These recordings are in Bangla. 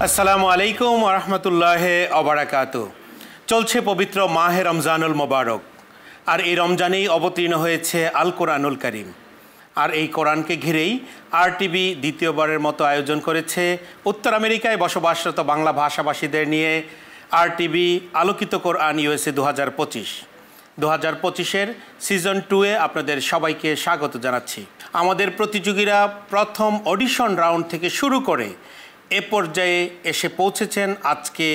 আসসালামু আলাইকুম ওয়া রাহমাতুল্লাহি ওয়া বারাকাতুহু। চলছে পবিত্র মাহে রমজানুল মোবারক, আর এই রমজানেই অবতীর্ণ হয়েছে আল কোরআনুল কারীম। আর এই কোরআনকে ঘিরেই RTV দ্বিতীয়বারের মতো আয়োজন করেছে উত্তর আমেরিকায় বসবাসরত বাংলা ভাষাভাষীদের নিয়ে RTV আলোকিত কোরআন USA 2025। 2025-এর সিজন 2-এ আপনাদের সবাইকে স্বাগত জানাচ্ছি। আমাদের প্রতিযোগীরা প্রথম অডিশন রাউন্ড থেকে শুরু করে এ পর্যায়ে এসে পৌঁছেছেন। আজকে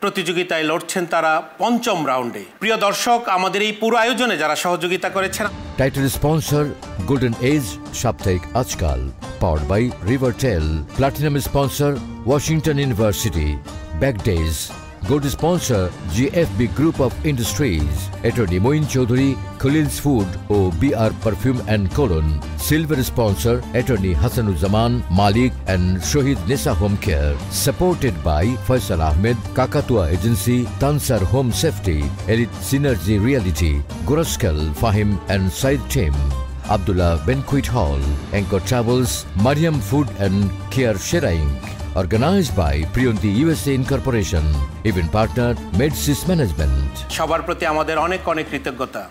প্রতিযোগিতায় লড়ছেন তারা পঞ্চম রাউন্ডে। প্রিয় দর্শক, আমাদের এই পুরো আয়োজনে যারা সহযোগিতা করেছেন, title sponsor golden age Saptahik Ajkal, powered by Rivertel. Platinum sponsor Washington University, back days. Gold sponsor GFB group of industries, attorney Moin Chowdhury, Khalil's food ও BR perfume and cologne. Silver sponsor attorney Hasanuzzaman Malik and Shahid Nesa home care, supported by Faisal Ahmed, Kakatua agency, Tansar home safety, elite synergy reality, গোরস্কেল Fahim and Saeed team, Abdullah Banquet Hall, Anchor Travels, Mariam Food and Care Sheraing. Organized by Priyanti USA Incorporation. Event partner Medsys Management. সবার প্রতি আমাদের অনেক অনেক কৃতজ্ঞতা।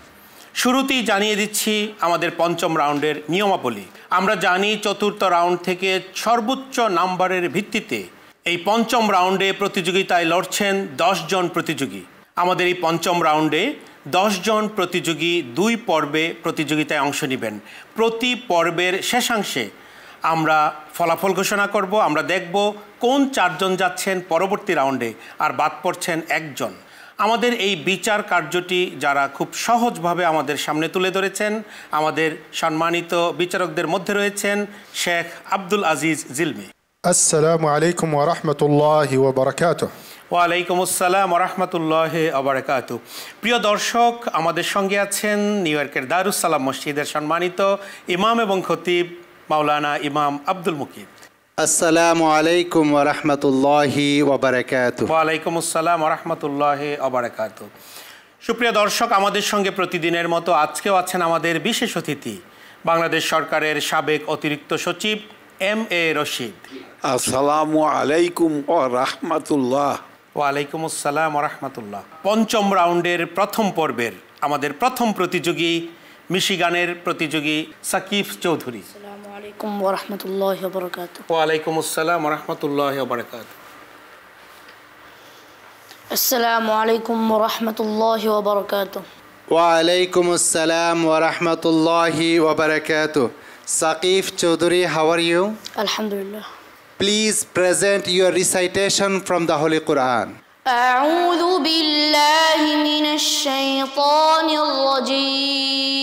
শুরুতেই জানিয়ে দিচ্ছি আমাদের পঞ্চম রাউন্ডের নিয়মাবলী। আমরা জানি চতুর্থ রাউন্ড থেকে সর্বোচ্চ নাম্বারের ভিত্তিতে এই পঞ্চম রাউন্ডে প্রতিযোগিতায় লড়ছেন 10 জন প্রতিযোগী। আমাদের এই পঞ্চম রাউন্ডে 10 জন প্রতিযোগী 2 পর্বে প্রতিযোগিতায় অংশ নেবেন। প্রতি পর্বের শেষাংশে আমরা ফলাফল ঘোষণা করব। আমরা দেখব কোন 4 জন যাচ্ছেন পরবর্তী রাউন্ডে আর বাদ পড়ছেন 1 জন। আমাদের এই বিচার কার্যটি যারা খুব সহজভাবে আমাদের সামনে তুলে ধরেছেন, আমাদের সম্মানিত বিচারকদের মধ্যে রয়েছেন শেখ আব্দুল আজিজ জিলমি। আসসালামু আলাইকুম ওয়া রাহমাতুল্লাহি ওয়া বারাকাতুহু। ওয়ালাইকুম আসসালাম ওয়া রাহমাতুল্লাহি ওয়া বারাকাতুহু। প্রিয় দর্শক, আমাদের সঙ্গে আছেন নিউ ইয়র্কের দারুস সালাম মসজিদের সম্মানিত ইমাম এবং খতিব মাওলানা ইমাম আব্দুল মুকিত। আসসালামু আলাইকুম ওয়া রাহমাতুল্লাহি ওয়া বারাকাতুহু। ওয়ালাইকুম আসসালাম ওয়া রাহমাতুল্লাহি ওয়া বারাকাতুহু। সুপ্রিয় দর্শক, আমাদের সঙ্গে প্রতিদিনের মতো আজকেও আছেন আমাদের বিশেষ অতিথি বাংলাদেশ সরকারের সাবেক অতিরিক্ত সচিব MA রশিদ। আসসালামু আলাইকুম ওয়া রাহমাতুল্লাহ। ওয়ালাইকুম আসসালাম ওয়া রাহমাতুল্লাহ। পঞ্চম রাউন্ডের প্রথম পর্বের আমাদের প্রথম প্রতিযোগী মিশিগানের প্রতিযোগী সাকিব চৌধুরী। আসসালামু আলাইকুম ওয়া রাহমাতুল্লাহি ওয়া বারাকাতুহু। ওয়ালাইকুম আসসালাম ওয়া রাহমাতুল্লাহি ওয়া বারাকাতুহু। আসসালামু আলাইকুম ওয়া রাহমাতুল্লাহি ওয়া বারাকাতুহু। ওয়া আলাইকুম আসসালাম ওয়া রাহমাতুল্লাহি ওয়া বারাকাতুহু। Saqif Chaudhary, how are you? Alhamdulillah. Please present your recitation from the Holy Quran. أعوذ بالله من الشيطان الرجيم.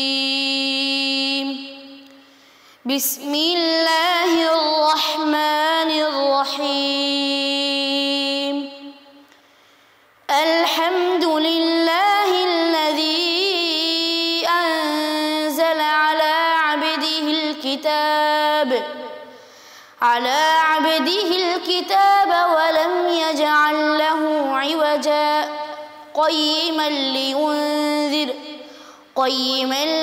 بسم الله الرحمن الرحيم. الحمد لله الذي أنزل على عبده الكتاب ولم يجعل له عوجا قيما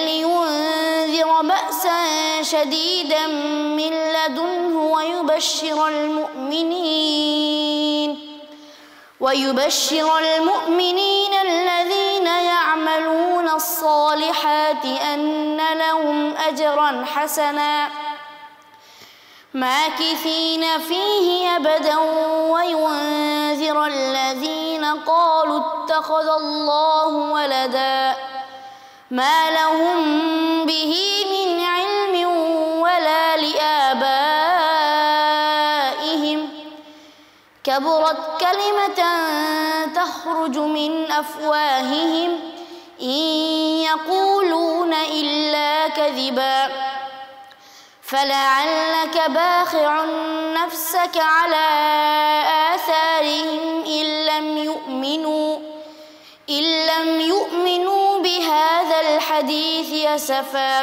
لينذر بأسا شديدا من لدنه ويبشر المؤمنين الذين يعملون الصالحات أن لهم أجرا حسنا ماكثين فيه أبدا وينذر الذين قالوا اتخذ الله ولدا ما لهم به من علم ولا لآبائهم كبرت كلمة تخرج من أفواههم إن يقولون إلا كذبا فلعلك باخع نفسك على آثارهم إن لم يؤمنوا بهذا الحديث أسفا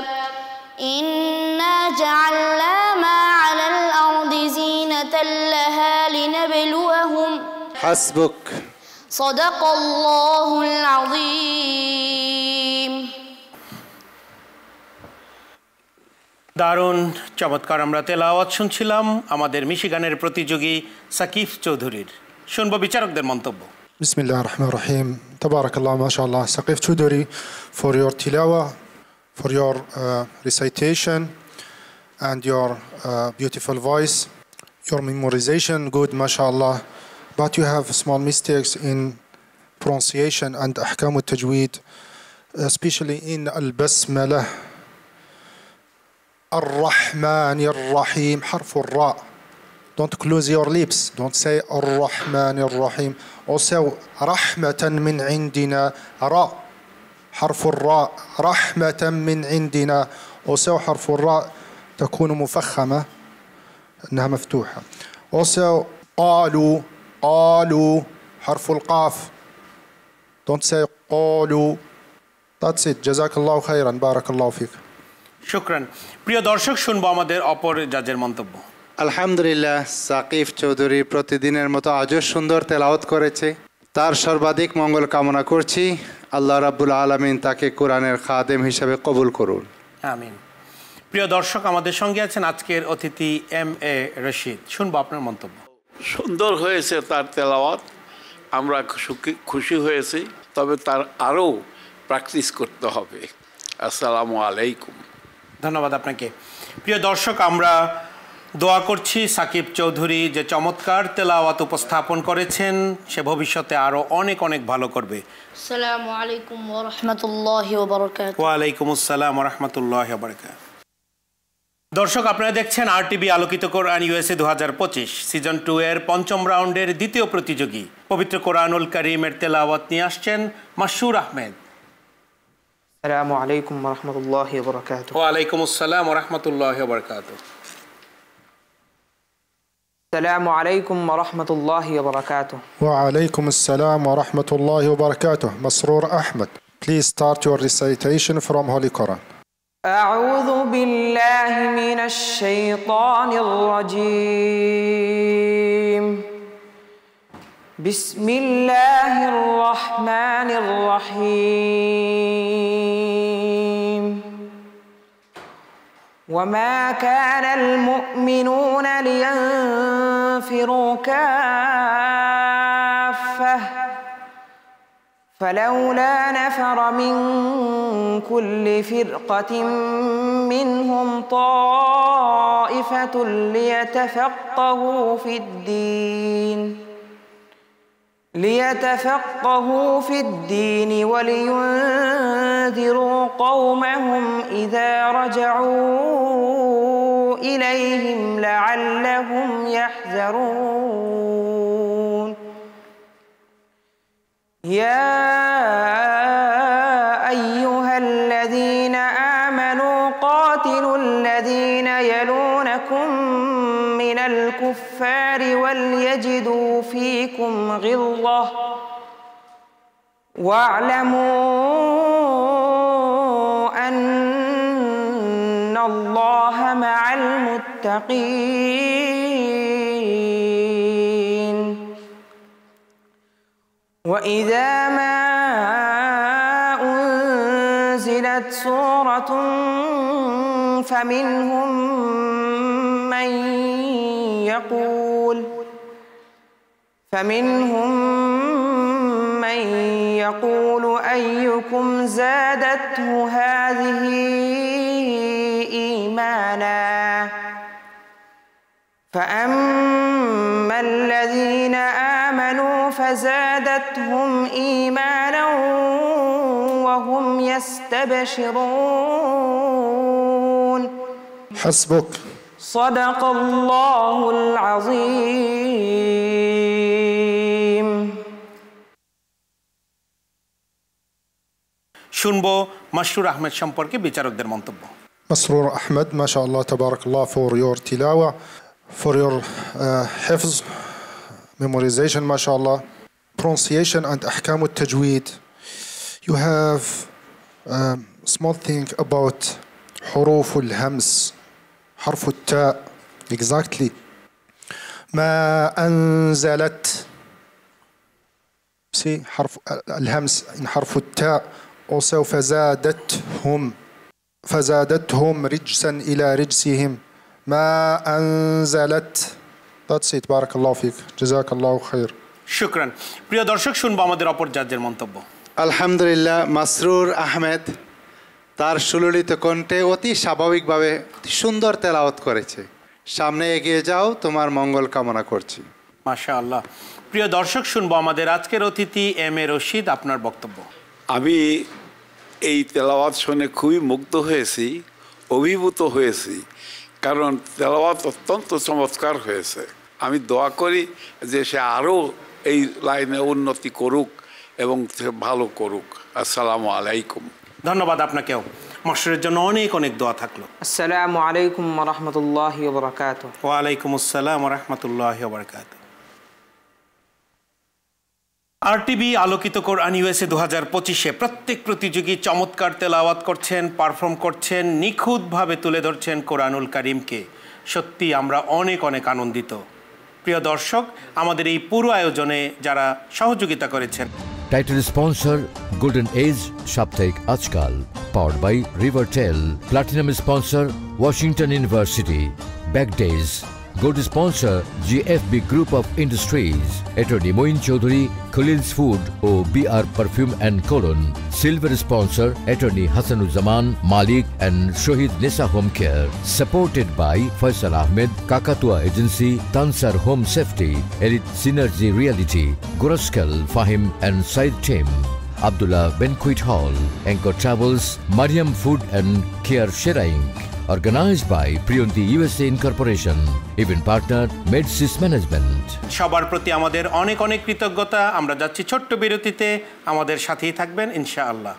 إنا جعلنا ما على الأرض زينة لها لنبلوهم حسبك. صدق الله العظيم. দারুণ চমৎকার আমরা তেলাওয়াত শুনছিলাম আমাদের মিশিগানের প্রতিযোগী সাকিব চৌধুরীর। শুনবো বিচারকদের মন্তব্য। بسم الله الرحمن الرحيم. تبارك الله ما شاء الله. Saqif Choudhury, for your tilawa, for your recitation and your beautiful voice, your memorization good ما شاء الله, but you have small mistakes in pronunciation and أحكام التجويد, especially in البسملة. الرحمن الرحيم حرف الراء. Don't close your lips. Don't say الرحمن الرحيم. Also رحمة من عندنا راء حرف الراء رحمة من عندنا. Also حرف الراء تكون مفخمة إنها مفتوحة. Also قالوا حرف القاف. Don't say قالوا. That's it. جزاك الله خيرا. بارك الله فيك. শুকরান। প্রিয় দর্শক, শুনবো আমাদের অপর জাজের মন্তব্য। আলহামদুলিল্লাহ, সাকিব চৌধুরী প্রতিদিনের মতো আজও সুন্দর তেলাওয়াত করেছে। তার সর্বাধিক মঙ্গল কামনা করছি। আল্লাহ রাব্বুল আলামিন তাকে কোরআনের খাদেম হিসেবে কবুল করুন। আমিন। প্রিয় দর্শক, আমাদের সঙ্গে আছেন আজকের অতিথি MA রশিদ। শুনবো আপনার মন্তব্য। সুন্দর হয়েছে তার তেলাওয়াত, আমরা খুশি হয়েছি, তবে তার আরও প্র্যাকটিস করতে হবে। আসসালামু আলাইকুম। ধন্যবাদ আপনাকে। প্রিয় দর্শক, আমরা দোয়া করছি সাকিব চৌধুরী যে চমৎকার তেলাওয়াত উপস্থাপন করেছেন সে ভবিষ্যতে আরও অনেক অনেক ভালো করবে। আসসালামু আলাইকুম ওয়া রাহমাতুল্লাহি ওয়া বারাকাতুহু। ওয়ালাইকুম আসসালাম ওয়া রাহমাতুল্লাহি ওয়া বারাকাতুহু। দর্শক, আপনারা দেখছেন RTV আলোকিত কোরআন USA 2025 সিজন 2 এর পঞ্চম রাউন্ডের দ্বিতীয় প্রতিযোগী। পবিত্র কোরআনুল কারীমের তেলাওয়াত নিয়ে আসছেন মাশহুর আহমেদ। আসসালামু আলাইকুম ওয়া রাহমাতুল্লাহি ওয়া বারাকাতুহু। ওয়ালাইকুম আসসালাম ওয়া রাহমাতুল্লাহি ওয়া বারাকাতুহু। আসসালামু আলাইকুম ওয়া রাহমাতুল্লাহি ওয়া বারাকাতুহু। وعليكم السلام ورحمة الله وبركاته. مسرور أحمد. Please start your recitation from Holy Quran. أعوذ بالله من الشيطان الرجيم. بسم الله الرحمن الرحيم. وما كان المؤمنون لينفروا كافة فلولا نفر من كل فرقة منهم طائفة ليتفقهوا في الدين ولينذروا قومهم إذا رجعوا إليهم لعلهم يحذرون. يا أيها الذين آمنوا قاتلوا الذين يلونكم من الكفار وليجدوا فيكم غلظة واعلموا أن الله مع المتقين. وإذا ما أنزلت سورة فمنهم من يقول أيكم زادته هذه إيمانا فأما الذين آمنوا فزادتهم إيمانا وهم يستبشرون. حسبك. صدق الله العظيم. শুনবো মাশহুর আহমেদ সম্পর্কে বিচারকদের মন্তব্য। مسرور أحمد ما شاء الله تبارك الله for your تلاوة, for your حفظ, memorization ما شاء الله, pronunciation and أحكام التجويد. You have small thing about حروف الهمس, حرف التاء exactly. ما أنزلت, see حرف الهمس in حرف التاء. Also فزادتهم, فزادتهم رجسا إلى رجسهم ما أنزلت. That's it. بارك الله فيك. جزاك الله خير. শুকরান। প্রিয় দর্শক, শুনবো আমাদের অপর জাজের মন্তব্য। আলহামদুলিল্লাহ, মাসরুর আহমেদ তার সুললিত কণ্ঠে অতি স্বাভাবিকভাবে সুন্দর তেলাওয়াত করেছে। সামনে এগিয়ে যাও, তোমার মঙ্গল কামনা করছি। মাশাআল্লাহ। প্রিয় দর্শক, শুনবো আমাদের আজকের অতিথি এম এ রশিদ, আপনার বক্তব্য। আমি এই তেলাওয়াত শুনে খুবই মুগ্ধ হয়েছি, অভিভূত হয়েছি, কারণ তেলাওয়াত অত্যন্ত চমৎকার হয়েছে। আমি দোয়া করি যে সে আরও এই লাইনে উন্নতি করুক এবং সে ভালো করুক। আসসালামু আলাইকুম। ধন্যবাদ আপনাকেও। মাশরুরের জন্য অনেক অনেক দোয়া থাকলো। আসসালামু আলাইকুম ওয়া রাহমাতুল্লাহি ওয়া বারাকাতুহু। ওয়া আলাইকুম আসসালাম ওয়া রাহমাতুল্লাহি ওয়া বারাকাতুহু। আরটিভি আলোকিত কোরআন ইউএসএ 2025-এ প্রত্যেক প্রতিযোগী চমৎকার তেলাওয়াত করছেন, পারফর্ম করছেন, নিখুঁতভাবে তুলে ধরছেন কোরআনুল কারীমকে। সত্যি আমরা অনেক অনেক আনন্দিত। প্রিয় দর্শক, আমাদের এই পুরো আয়োজনে যারা সহযোগিতা করেছেন, title sponsor golden age Saptahik Ajkal, powered by Rivertel. Platinum sponsor Washington University, back days. Gold sponsor GFB group of industries, attorney Moin Chowdhury, Khalil's food ও BR perfume and cologne. Silver sponsor attorney Hasanuzzaman Malik and Shahid Nesa home care, supported by Faisal Ahmed, Kakatua agency, Tansar home safety, elite synergy reality, গোরস্কেল Fahim and Saeed team, Abdullah Banquet Hall, Anchor Travels, Mariam Food and Care Shera Inc. Organized by Priyonti USA Incorporation. Event partner Medsys Management. সবার প্রতি আমাদের অনেক অনেক কৃতজ্ঞতা। আমরা যাচ্ছি ছোট্ট বিরতিতে, আমাদের সাথেই থাকবেন ইনশাআল্লাহ।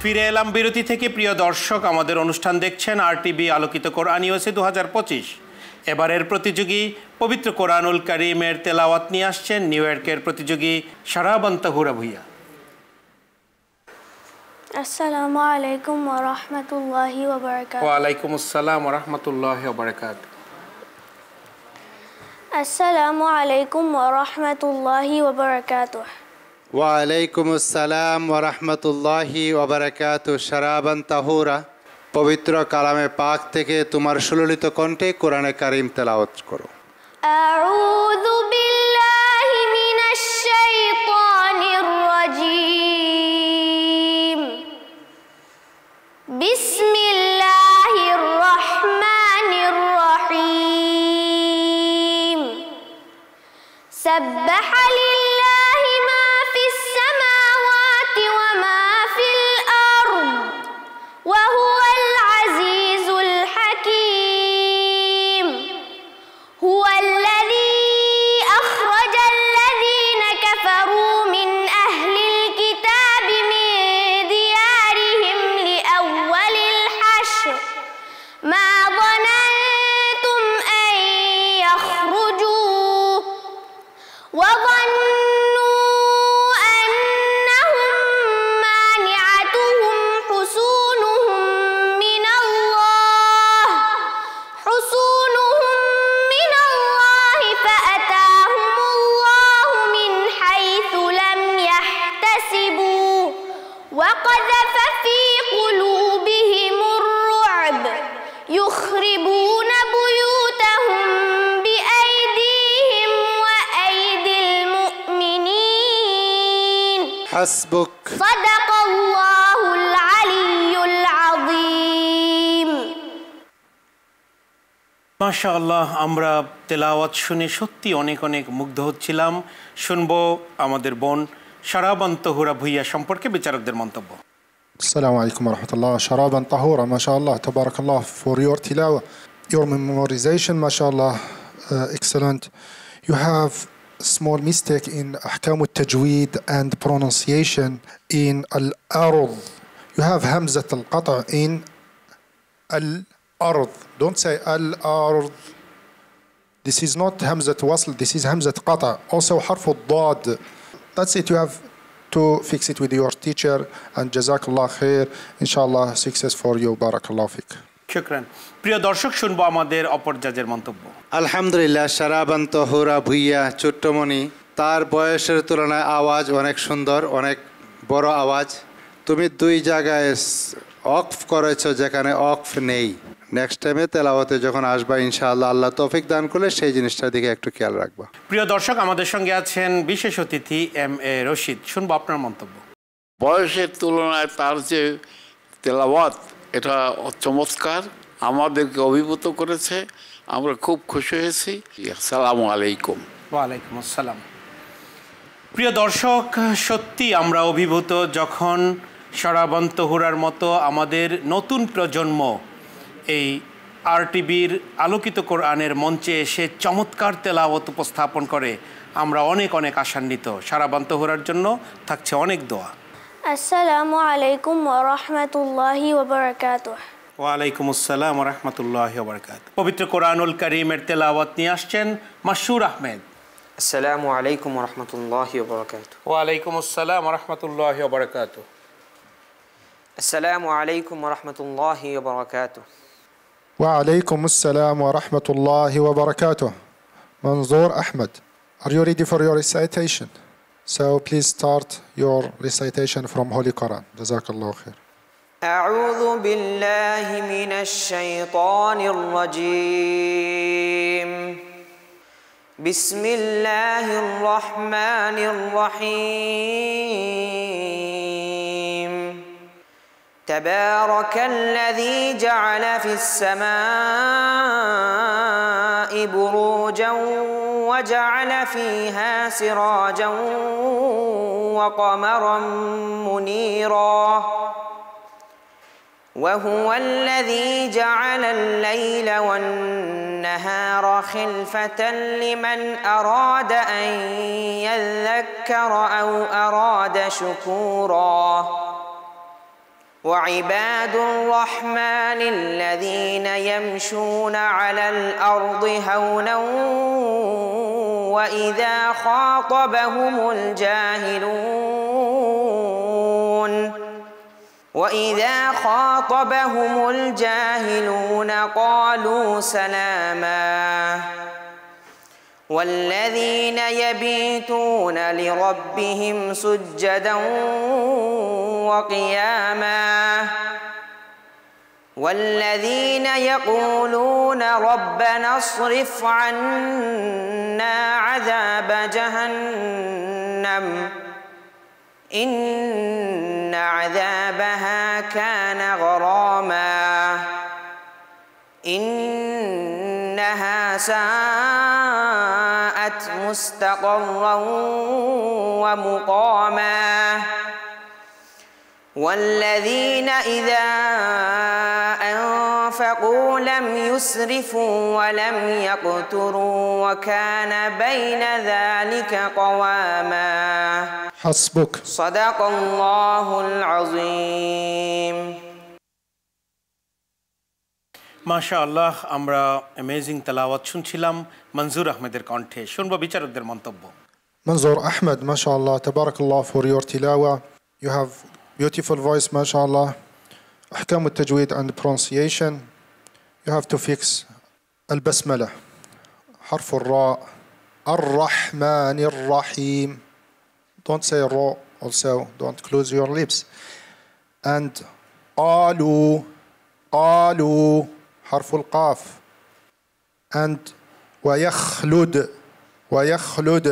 ফিরে এলাম বিরতি থেকে। প্রিয় দর্শক, আমাদের অনুষ্ঠান দেখছেন আরটিভি আলোকিত কোরআন ইউএসএ 2025। এবারের প্রতিযোগী পবিত্র কোরআনুল কারীমের তেলাওয়াত নিয়ে আসছেন নিউ ইয়র্কের প্রতিযোগী শারাবান তাহুরা ভুইয়া। আসসালামু আলাইকুম ওয়া রাহমাতুল্লাহি ওয়া বারাকাতুহু। ওয়া আলাইকুম আসসালাম ওয়া রাহমাতুল্লাহি ওয়া বারাকাতুহু। আসসালামু আলাইকুম ওয়া রাহমাতুল্লাহি ওয়া বারাকাতুহু। ওয়ালাইকুম আসসালাম ওয়া রাহমাতুল্লাহি ওয়া বারাকাতুহু। শারাবান তাহুরা, পবিত্র কালামে পাক থেকে তোমার সুললিত কণ্ঠে কোরআনে কারীম তেলাওয়াত করো। আউযু বিল্লাহি মিনাশ শাইতানির রাজীম। বিসমিল্লাহির রহমানির রহিম। সাব্বাহা লিল্লাহি মা ফিস সামাওয়াতি ওয়া মা ফিল আরদ ওয়া হুয়াল আজিজুল হাকীম। হুয়াল্লাযী আখরাজাল্লাযীনা কাফারু মিন আহলিল কিতাবি মিন দিয়ারিহিম লিআউওয়ালিল হাশর মা ظننتم أن يخرجوا وظنوا أنهم مانعتهم حصونهم من الله فأتاهم الله من حيث لم يحتسبوا وقذف في قلوبهم الرعب يخربون بيوتهم بأيديهم وأيدي المؤمنين হাসবুক। صدق الله العلي العظيم। মাশাআল্লাহ, আমরা তেলাওয়াত শুনে সত্যি অনেক অনেক মুগ্ধ হচ্ছিলাম। শুনবো আমাদের বোন শারাবান তাহুরা ভুইয়া সম্পর্কে বিচারকদের মন্তব্য। السلام عليكم ورحمة الله. شرابا طهورا ما شاء الله تبارك الله for your tilawah, your memorization ما شاء الله excellent. You have small mistake in أحكام التجويد and pronunciation in الأرض. You have همزة القطع in الأرض. Don't say الأرض. This is not همزة وصل, this is همزة قطع. Also حرف الضاد. That's it. You have to fix it with your teacher, and Jazakallah khair. Inshallah, success for you. Barakallah fik. শুকরান। প্রিয় দর্শক, শুনবো আমাদের অপর জাজের মন্তব্য। আলহামদুলিল্লাহ, সারাবান তহুরা ভুইয়া ছোট্টমণি, তার বয়সের তুলনায় আওয়াজ অনেক সুন্দর, অনেক বড় আওয়াজ। তুমি দুই জায়গায় অফ করেছো যেখানে অফ নেই। নেক্সট টাইমে তেলাওয়াতে যখন আসবা ইনশাআল্লাহ, আল্লাহ তৌফিক দান করলে সেই জিনিসটার দিকে একটু খেয়াল রাখবা। প্রিয় দর্শক, আমাদের সঙ্গে আছেন বিশেষ অতিথি MA রশিদ, শুনবো আপনার মন্তব্য। বয়সের তুলনায় তার যে তেলাওয়াত, এটা চমৎকার, আমাদেরকে অভিভূত করেছে, আমরা খুব খুশি হয়েছি। আসসালামু আলাইকুম। ওয়ালাইকুম আসসালাম। প্রিয় দর্শক, সত্যি আমরা অভিভূত যখন সারাবান তহুরার মতো আমাদের নতুন প্রজন্ম এই RTVর আলোকিত কোরআনের মঞ্চে এসে চমৎকার তেলাওয়াত উপস্থাপন করে। আমরা অনেক অনেক আশান্বিত। সারাবান তহুরার জন্য থাকছে অনেক দোয়া। আসসালামু আলাইকুম ওয়া রাহমাতুল্লাহি ওয়া বারাকাতুহু। ওয়ালাইকুম আসসালাম ওয়া রাহমাতুল্লাহি ওয়া বারাকাতুহু। পবিত্র কোরআনুল কারীমের তেলাওয়াত নিয়ে আসছেন মাসুর আহমেদ। আসসালামু আলাইকুম ওয়া রাহমাতুল্লাহি ওয়া বারাকাতুহু। ওয়ালাইকুম আসসালাম ওয়া রাহমাতুল্লাহি ওয়া বারাকাতুহু। আসসালামু আলাইকুম ওয়া রাহমাতুল্লাহি ওয়া বারাকাতুহু। وعليكم السلام ورحمة الله وبركاته. Manzoor Ahmed, are you ready for your recitation? So please start your recitation from Holy Quran. Jazakallah khair. أعوذ بالله من الشيطان الرجيم. بسم الله الرحمن الرحيم. تبارك الذي جعل في السماء بروجا وجعل فيها سراجا وقمرا منيرا وهو الذي جعل الليل والنهار خلفة لمن أراد أن يذكر أو أراد شكورا وعباد الرحمن الذين يمشون على الأرض هونا وإذا خاطبهم الجاهلون قالوا سلاما والذين يبيتون لربهم سجدا وقياما والذين يقولون ربنا اصرف عنا عذاب جهنم إن عذابها كان غراما إنها ساءت مستقرا ومقاما والذين إذا أنفقوا لم يسرفوا ولم يقتروا وكان بين ذلك قواما حسبك. صدق الله العظيم. মাশাআল্লাহ, আমরা অ্যামেজিং তেলাওয়াত শুনছিলাম মনজুর আহমেদের কণ্ঠে। শুনবো বিচারকদের মন্তব্য। Manzoor Ahmed, mashallah, tabarakallah for your tilawa. You have beautiful voice, mashallah. Ahkam al-tajweed and pronunciation. You have to fix al-basmala. Harf al-ra. Ar-Rahman ar-Rahim. Don't say ra also. Don't close your lips. And alu. Alu. Harf al-qaf. And ويخلد. ويخلد.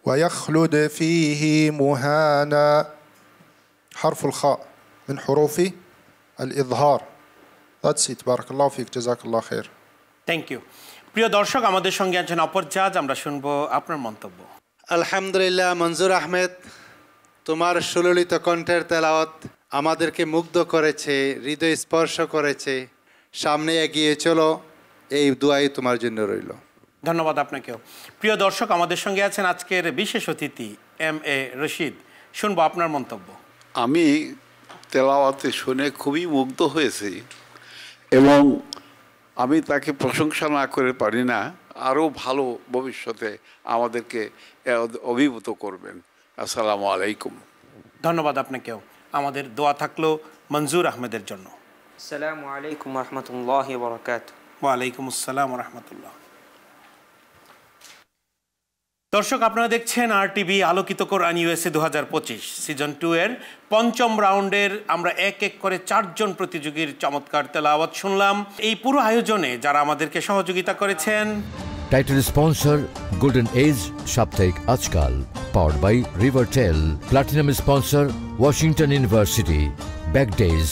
ويخلد فيه مهانا. حرف الخاء من حروف الإظهار. That's it. بارك الله فيك. جزاك الله خير. Thank you. প্রিয় দর্শক, আমাদের সঙ্গে আছেন অপর জাজ, আমরা শুনবো আপনার মন্তব্য। আলহামদুলিল্লাহ মনজুর আহমেদ, তোমার সুললিত কণ্ঠের তেলাওয়াত আমাদেরকে মুগ্ধ করেছে, হৃদয় স্পর্শ করেছে। সামনে এগিয়ে চলো, এই দোয়াই তোমার জন্য রইল। ধন্যবাদ আপনাকেও। প্রিয় দর্শক, আমাদের সঙ্গে আছেন আজকের বিশেষ অতিথি MA রশিদ, শুনবো আপনার মন্তব্য। আমি তেলাওয়াতে শুনে খুবই মুগ্ধ হয়েছি এবং আমি তাকে প্রশংসা না করে পারি না, আরও ভালো ভবিষ্যতে আমাদেরকে অভিভূত করবেন। আসসালামু আলাইকুম। ধন্যবাদ আপনাকেও। আমাদের দোয়া থাকলো মঞ্জুর আহমেদের জন্য। আসসালামু আলাইকুম রহমতুল্লাহি ওবরাকাতুহু। ওয়ালাইকুম আসসালাম রহমতুল্লাহ। দর্শক, আপনারা দেখছেন RTV আলোকিত কোরআন USA 2025 সিজন 2 এর পঞ্চম রাউন্ডের আমরা এক এক করে 4 জন প্রতিযোগীর চমৎকার তেলাওয়াত শুনলাম। এই পুরো আয়োজনে যারা আমাদেরকে সহযোগিতা করেছেন: title sponsor golden age Saptahik Ajkal, powered by Rivertel. Platinum sponsor Washington University, back days.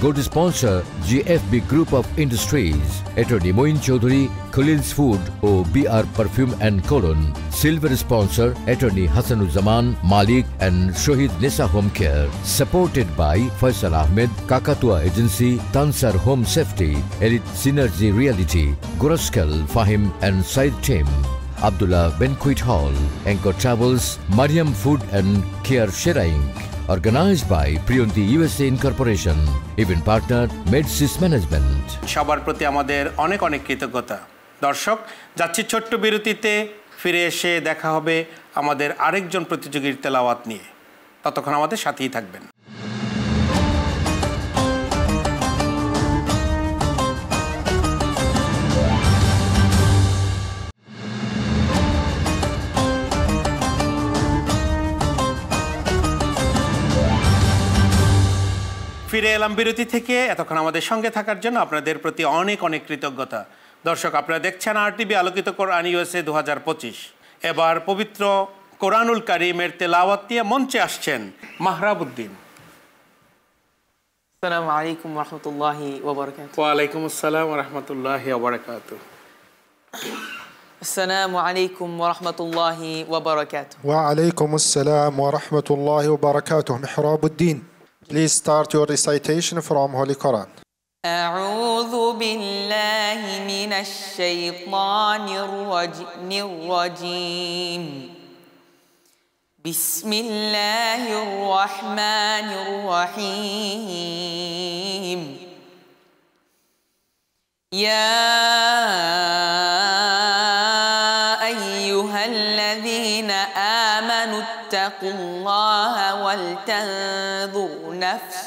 Gold sponsor GFB group of industries, attorney Moin Chowdhury, Khalil's food ও BR perfume and cologne. Silver sponsor attorney Hasanuzzaman Malik and Shahid Nesa home care, supported by Faisal Ahmed, Kakatua agency, Tansar home safety, elite synergy reality, গোরস্কেল Fahim and Saeed team, Abdullah Banquet Hall, Anchor Travels, Mariam Food and Care Sheraing. Organized by Priyonti USA Incorporation. Event partner Medsis Management. সবার প্রতি আমাদের অনেক অনেক কৃতজ্ঞতা। দর্শক, যাচ্ছি ছোট্ট বিরতিতে, ফিরে এসে দেখা হবে আমাদের আরেকজন প্রতিযোগীর তেলাওয়াত নিয়ে। ততক্ষণ আমাদের সাথেই থাকবেন। ফিরে এলাম বিরতি থেকে। এতক্ষণ আমাদের সঙ্গে থাকার জন্য আপনাদের প্রতি অনেক অনেক কৃতজ্ঞতা। দর্শক, আপনারা দেখছেন RTV আলোকিত কোরআন USA 2025। এবার পবিত্র কোরআনুল কারীমের তেলাওয়াত দিয়ে মঞ্চে আসছেন মাহরাবউদ্দিন। আসসালামু আলাইকুম রহমতুল্লাহি ওবরাকাতুহু। ওয়ালাইকুম আসসালাম রহমতুল্লাহি ওবরাকাতুহু। আসসালামু আলাইকুম রহমতুল্লাহি ওবরাকাতুহু। وعليكم السلام ورحمة الله وبركاته. محراب الدين. Please start your recitation from Holy Quran. أعوذ بالله من الشيطان الرجيم. بسم الله الرحمن الرحيم. يا أيها الذين آمنوا اتقوا الله ولتنظر نفس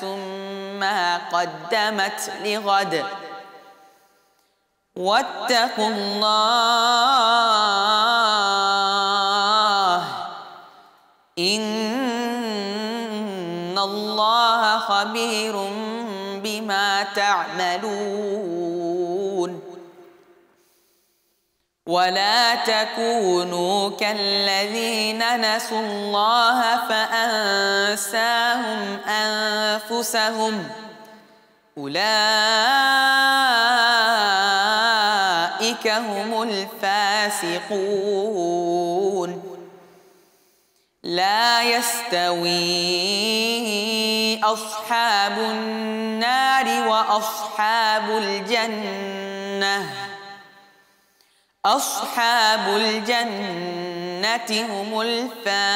ما قدمت لغد واتقوا الله إن الله خبير بما تعملون. ولا تكونوا كالذين نسوا الله فأنساهم أنفسهم أولئك هم الفاسقون. لا يستوي أصحاب النار وأصحاب الجنة أصحاب الجنة هم الفائزون.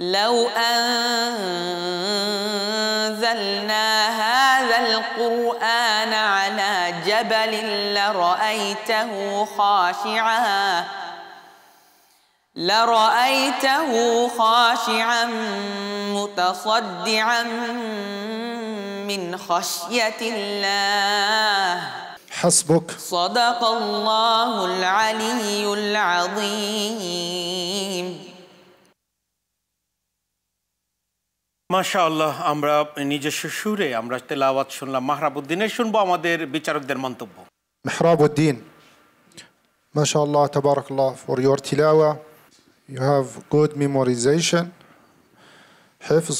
لو أنزلنا هذا القرآن على جبل لرأيته خاشعا متصدعا من خشية الله. حسبك. صدق الله العلي العظيم. মাশাআল্লাহ, আমরা নিজস্ব সুরে আমরা তেলাওয়াত শুনলাম মাহরাবউদ্দিনের। শুনবো আমাদের বিচারকদের মন্তব্য। محراب الدين. ما شاء الله تبارك الله for your tilawa. You have good memorization, حفظ,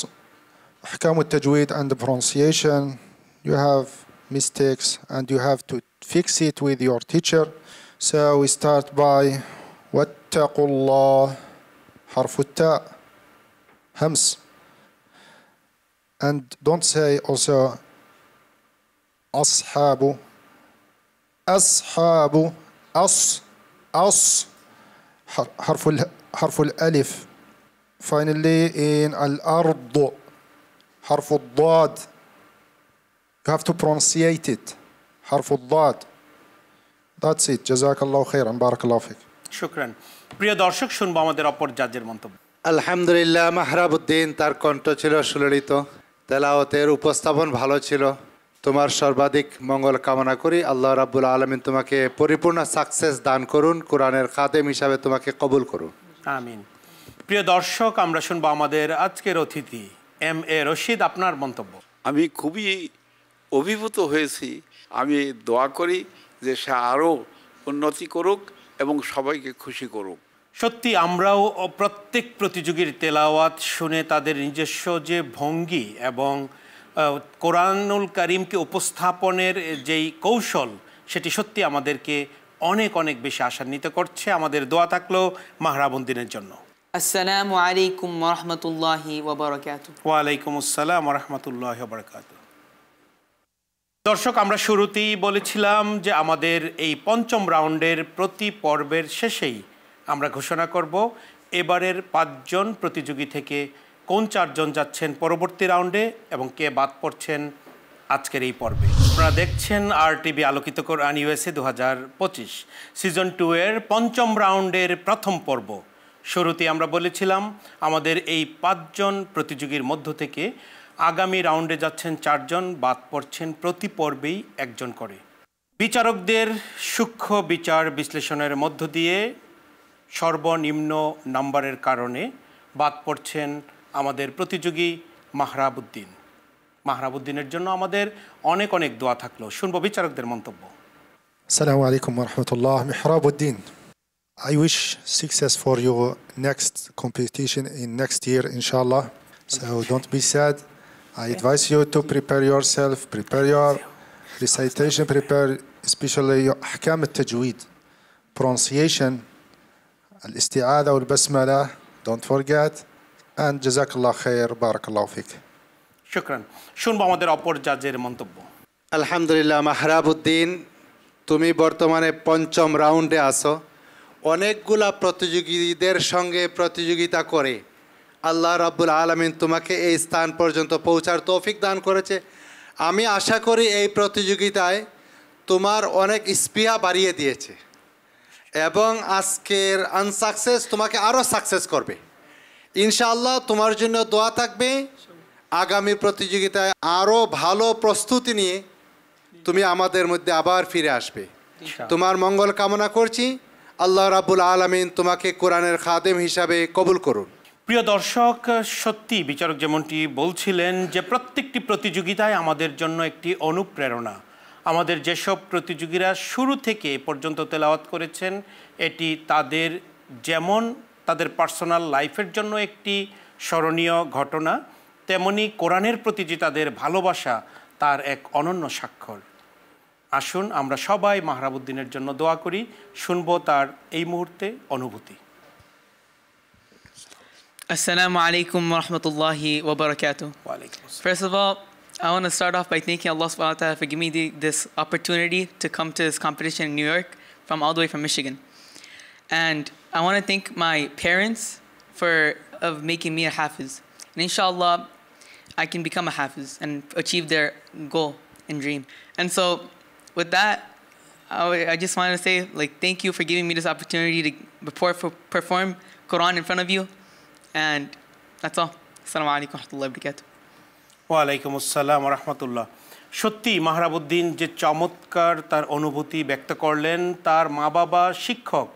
أحكام التجويد and pronunciation. You have mistakes and you have to fix it with your teacher. So we start by واتقوا الله حرف التاء همس. And don't say also أصحاب أصحاب أص حرف الألف. Finally in الأرض حرف الضاد. You have to pronunciate it. حرف الضاد. That's it. جزاك الله خيرا. بارك الله فيك. শুকরান। প্রিয় দর্শক, শুনবো আমাদের অপর জাজের মন্তব্য। আলহামদুলিল্লাহ, মাহরাবউদ্দিন, তার কণ্ঠ ছিল সুললিত, তেলাওয়াতের উপস্থাপন ভালো ছিল। তোমার সর্বাধিক মঙ্গল কামনা করি। আল্লাহ রাব্বুল আলামিন তোমাকে পরিপূর্ণ সাকসেস দান করুন, কোরআনের খাদেম হিসাবে তোমাকে কবুল করুন। আমিন। প্রিয় দর্শক, আমরা শুনবো আমাদের আজকের অতিথি এম এ রশিদ, আপনার মন্তব্য। আমি খুবই অভিভূত হয়েছি। আমি দোয়া করি যে সে আরও উন্নতি করুক এবং সবাইকে খুশি করুক। সত্যি আমরাও প্রত্যেক প্রতিযোগীর তেলাওয়াত শুনে তাদের নিজস্ব যে ভঙ্গি এবং কোরআনুল কারিমকে উপস্থাপনের যেই কৌশল, সেটি সত্যি আমাদেরকে অনেক অনেক বেশি আশান্বিত করছে। আমাদের দোয়া থাকলো মাহরাবউদ্দিনের জন্য। আসসালামু আলাইকুম ওয়া রাহমাতুল্লাহি ওয়া বারাকাতুহু। ওয়ালাইকুম আসসালাম ওয়া রাহমাতুল্লাহি ওয়া বারাকাতুহু। দর্শক, আমরা শুরুতেই বলেছিলাম যে আমাদের এই পঞ্চম রাউন্ডের প্রতি পর্বের শেষেই আমরা ঘোষণা করব এবারের 5 জন প্রতিযোগী থেকে কোন 4 জন যাচ্ছেন পরবর্তী রাউন্ডে এবং কে বাদ পড়ছেন আজকের এই পর্বে। আপনারা দেখছেন RTV আলোকিত কোরআন USA 2025 সিজন 2 এর পঞ্চম রাউন্ডের প্রথম পর্ব। শুরুতেই আমরা বলেছিলাম আমাদের এই 5 জন প্রতিযোগীর মধ্য থেকে আগামী রাউন্ডে যাচ্ছেন 4 জন, বাদ পড়ছেন প্রতি পর্বেই 1 জন করে। বিচারকদের সূক্ষ্ম বিচার বিশ্লেষণের মধ্য দিয়ে সর্বনিম্ন নম্বরের কারণে বাদ পড়ছেন আমাদের প্রতিযোগী মাহরাবউদ্দিন। মাহরাবউদ্দিনের জন্য আমাদের অনেক অনেক দোয়া থাকলো। শুনবো বিচারকদের মন্তব্য। السلام عليكم ورحمة الله. محرابউদ্দিন, I wish success for your next competition in next year, inshallah. So don't be sad. I advise you to prepare yourself, prepare your recitation, prepare especially your أحكام التجويد, pronunciation, الاستعاذة والبسملة, don't forget, and جزاك الله خير. بارك الله فيك. শুকরান। শুনবো আমাদের অপর জাজের মন্তব্য। আলহামদুলিল্লাহ, মাহরাবউদ্দিন, তুমি বর্তমানে পঞ্চম রাউন্ডে আসো। অনেকগুলা প্রতিযোগীদের সঙ্গে প্রতিযোগিতা করে আল্লাহ রাব্বুল আলামিন তোমাকে এই স্থান পর্যন্ত পৌঁছার তৌফিক দান করেছে। আমি আশা করি এই প্রতিযোগিতায় তোমার অনেক স্পৃহা বাড়িয়ে দিয়েছে এবং আজকের আনসাকসেস তোমাকে আরও সাকসেস করবে ইনশাআল্লাহ। তোমার জন্য দোয়া থাকবে। আগামী প্রতিযোগিতায় আরও ভালো প্রস্তুতি নিয়ে তুমি আমাদের মধ্যে আবার ফিরে আসবে। তোমার মঙ্গল কামনা করছি। আল্লাহ রাব্বুল আলামিন তোমাকে কোরআনের খাদেম হিসাবে কবুল করুন। প্রিয় দর্শক, সত্যি বিচারক যেমনটি বলছিলেন যে প্রত্যেকটি প্রতিযোগিতায় আমাদের জন্য একটি অনুপ্রেরণা। আমাদের যেসব প্রতিযোগীরা শুরু থেকে এ পর্যন্ত তেলাওয়াত করেছেন, এটি তাদের যেমন তাদের পার্সোনাল লাইফের জন্য একটি স্মরণীয় ঘটনা, তেমনি কোরআনের প্রতি যে তাদের ভালোবাসা তার এক অনন্য স্বাক্ষর। আসুন আমরা সবাই মাহরাবউদ্দিনের জন্য দোয়া করি। শুনবো তার এই মুহূর্তে অনুভূতি। Assalamu alaikum wa rahmatullahi wa barakatuh. First of all, I want to start off by thanking Allah subhanahu wa ta'ala for giving me this opportunity to come to this competition in New York from all the way from Michigan. And I want to thank my parents of making me a hafiz. And inshallah, I can become a hafiz and achieve their goal and dream. And so with that, I just want to say, thank you for giving me this opportunity to perform Quran in front of you. And that's all. Assalamu alaikum wa rahmatullahi wa barakatuh. ওয়ালাইকুম আসসালাম ওয়া রাহমাতুল্লাহ। সত্যি মাহরাবউদ্দিন যে চমৎকার তার অনুভূতি ব্যক্ত করলেন, তার মা বাবা, শিক্ষক,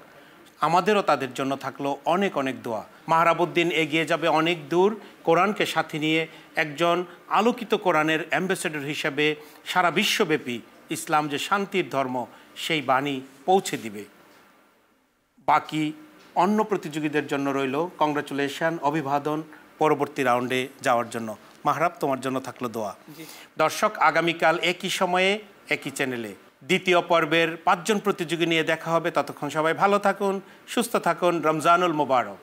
আমাদেরও তাদের জন্য থাকলো অনেক অনেক দোয়া। মাহরাবউদ্দিন এগিয়ে যাবে অনেক দূর, কোরআনকে সাথে নিয়ে একজন আলোকিত কোরআনের অ্যাম্বাসেডর হিসেবে সারা বিশ্বব্যাপী ইসলাম যে শান্তির ধর্ম সেই বাণী পৌঁছে দিবে। বাকি অন্য প্রতিযোগীদের জন্য রইল কংগ্রাচুলেশন, অভিবাদন পরবর্তী রাউন্ডে যাওয়ার জন্য। মাহরাব, তোমার জন্য থাকলো দোয়া। দর্শক, আগামীকাল একই সময়ে একই চ্যানেলে দ্বিতীয় পর্বের 5 জন প্রতিযোগী নিয়ে দেখা হবে। ততক্ষণ সবাই ভালো থাকুন, সুস্থ থাকুন। রমজানুল মুবারক।